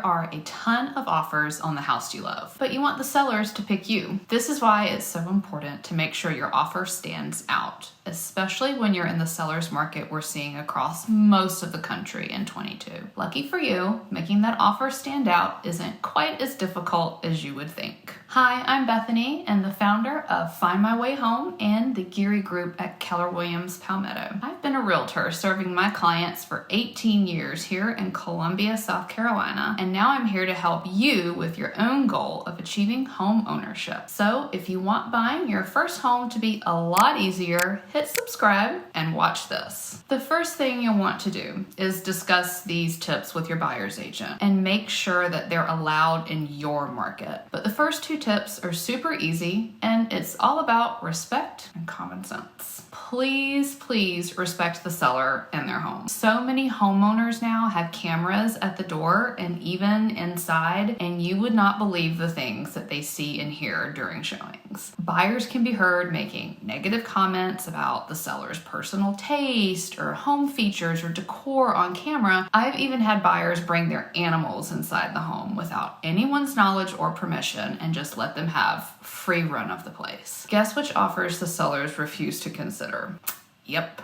are a ton of offers on the house you love, but you want the sellers to pick you. This is why it's so important to make sure your offer stands out, especially when you're in the seller's market we're seeing across most of the country in 22. Lucky for you, making that offer stand out isn't quite as difficult as you would think. Hi, I'm Bethany and the founder of Find My Way Home and the Geary Group at Keller Palmetto. I've been a realtor serving my clients for 18 years here in Columbia, South Carolina, and now I'm here to help you with your own goal of achieving home ownership. So if you want buying your first home to be a lot easier, hit subscribe and watch this. The first thing you'll want to do is discuss these tips with your buyer's agent and make sure that they're allowed in your market. But the first two tips are super easy and it's all about respect and common sense. Please respect the seller and their home. So many homeowners now have cameras at the door and even inside, and you would not believe the things that they see and hear during showings. Buyers can be heard making negative comments about the seller's personal taste or home features or decor on camera. I've even had buyers bring their animals inside the home without anyone's knowledge or permission and just let them have free run of the place. Guess which offers the sellers refuse to consider? Yep,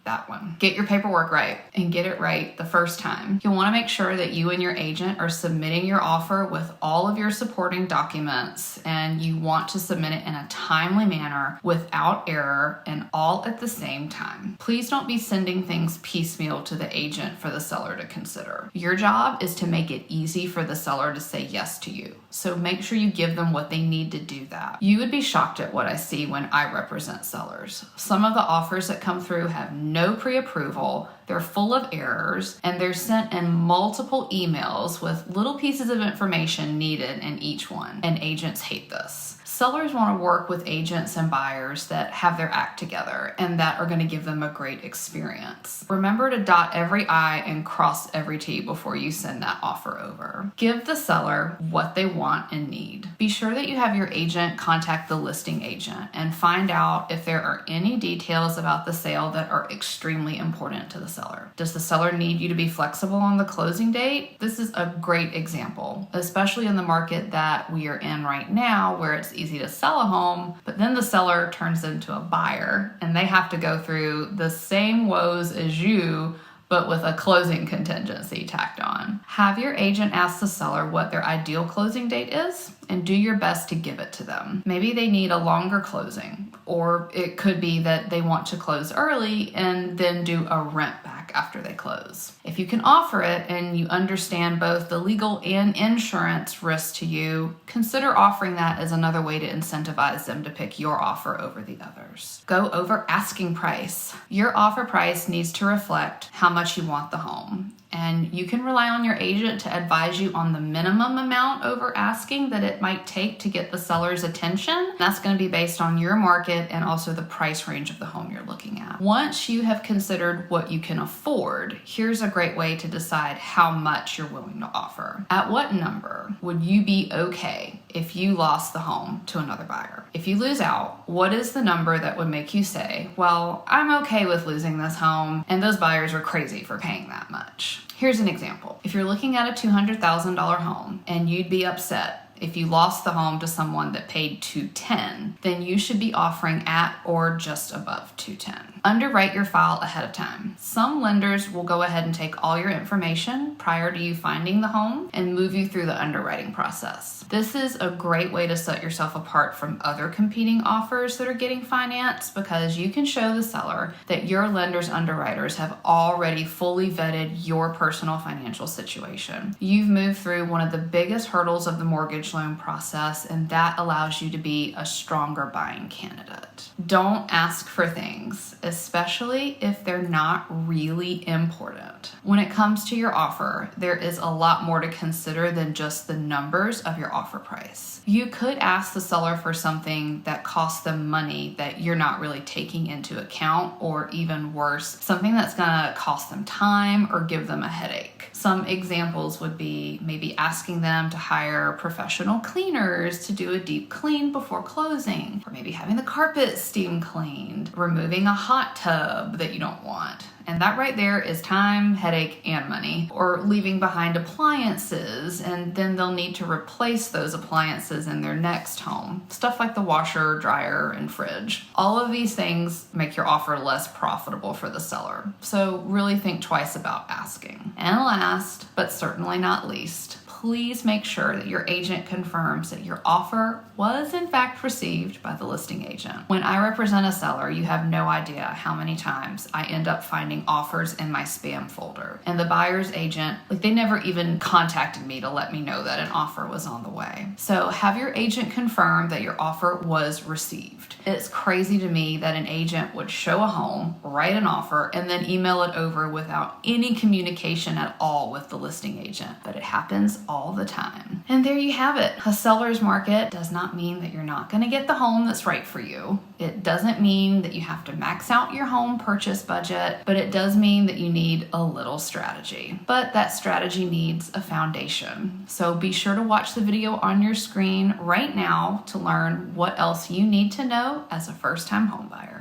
that one. Get your paperwork right and get it right the first time. You'll want to make sure that you and your agent are submitting your offer with all of your supporting documents, and you want to submit it in a timely manner without error and all at the same time. Please don't be sending things piecemeal to the agent for the seller to consider. Your job is to make it easy for the seller to say yes to you. So make sure you give them what they need to do that. You would be shocked at what I see when I represent sellers. Some of the offers that come through have no pre-approval, they're full of errors, and they're sent in multiple emails with little pieces of information needed in each one, and agents hate this. Sellers want to work with agents and buyers that have their act together and that are going to give them a great experience. Remember to dot every I and cross every T before you send that offer over. Give the seller what they want and need. Be sure that you have your agent contact the listing agent and find out if there are any details about the sale that are extremely important to the seller. Does the seller need you to be flexible on the closing date? This is a great example, especially in the market that we are in right now where it's easy to sell a home, but then the seller turns into a buyer and they have to go through the same woes as you, but with a closing contingency tacked on. Have your agent ask the seller what their ideal closing date is and do your best to give it to them. Maybe they need a longer closing, or it could be that they want to close early and then do a rent back after they close. If you can offer it and you understand both the legal and insurance risks to you, consider offering that as another way to incentivize them to pick your offer over the others. Go over asking price. Your offer price needs to reflect how much you want the home. And you can rely on your agent to advise you on the minimum amount over asking that it might take to get the seller's attention. That's going to be based on your market and also the price range of the home you're looking at. Once you have considered what you can afford, here's a great way to decide how much you're willing to offer. At what number would you be okay if you lost the home to another buyer? If you lose out, what is the number that would make you say, well, I'm okay with losing this home, and those buyers are crazy for paying that much? Here's an example. If you're looking at a $200,000 home and you'd be upset if you lost the home to someone that paid $210,000, then you should be offering at or just above $210,000. Underwrite your file ahead of time. Some lenders will go ahead and take all your information prior to you finding the home and move you through the underwriting process. This is a great way to set yourself apart from other competing offers that are getting financed because you can show the seller that your lender's underwriters have already fully vetted your personal financial situation. You've moved through one of the biggest hurdles of the mortgage loan process, and that allows you to be a stronger buying candidate. Don't ask for things, especially if they're not really important. When it comes to your offer, there is a lot more to consider than just the numbers of your offer price. You could ask the seller for something that costs them money that you're not really taking into account, or even worse, something that's gonna cost them time or give them a headache. Some examples would be maybe asking them to hire professional cleaners to do a deep clean before closing, or maybe having the carpet steam cleaned, removing a hot tub that you don't want. And that right there is time, headache, and money. Or leaving behind appliances, and then they'll need to replace those appliances in their next home. Stuff like the washer, dryer, and fridge. All of these things make your offer less profitable for the seller. So really think twice about asking. And last, but certainly not least, please make sure that your agent confirms that your offer was in fact received by the listing agent. When I represent a seller, you have no idea how many times I end up finding offers in my spam folder. And the buyer's agent, they never even contacted me to let me know that an offer was on the way. So have your agent confirm that your offer was received. It's crazy to me that an agent would show a home, write an offer, and then email it over without any communication at all with the listing agent. But it happens all the time. And there you have it. A seller's market does not mean that you're not going to get the home that's right for you. It doesn't mean that you have to max out your home purchase budget, but it does mean that you need a little strategy. But that strategy needs a foundation. So be sure to watch the video on your screen right now to learn what else you need to know as a first-time home buyer.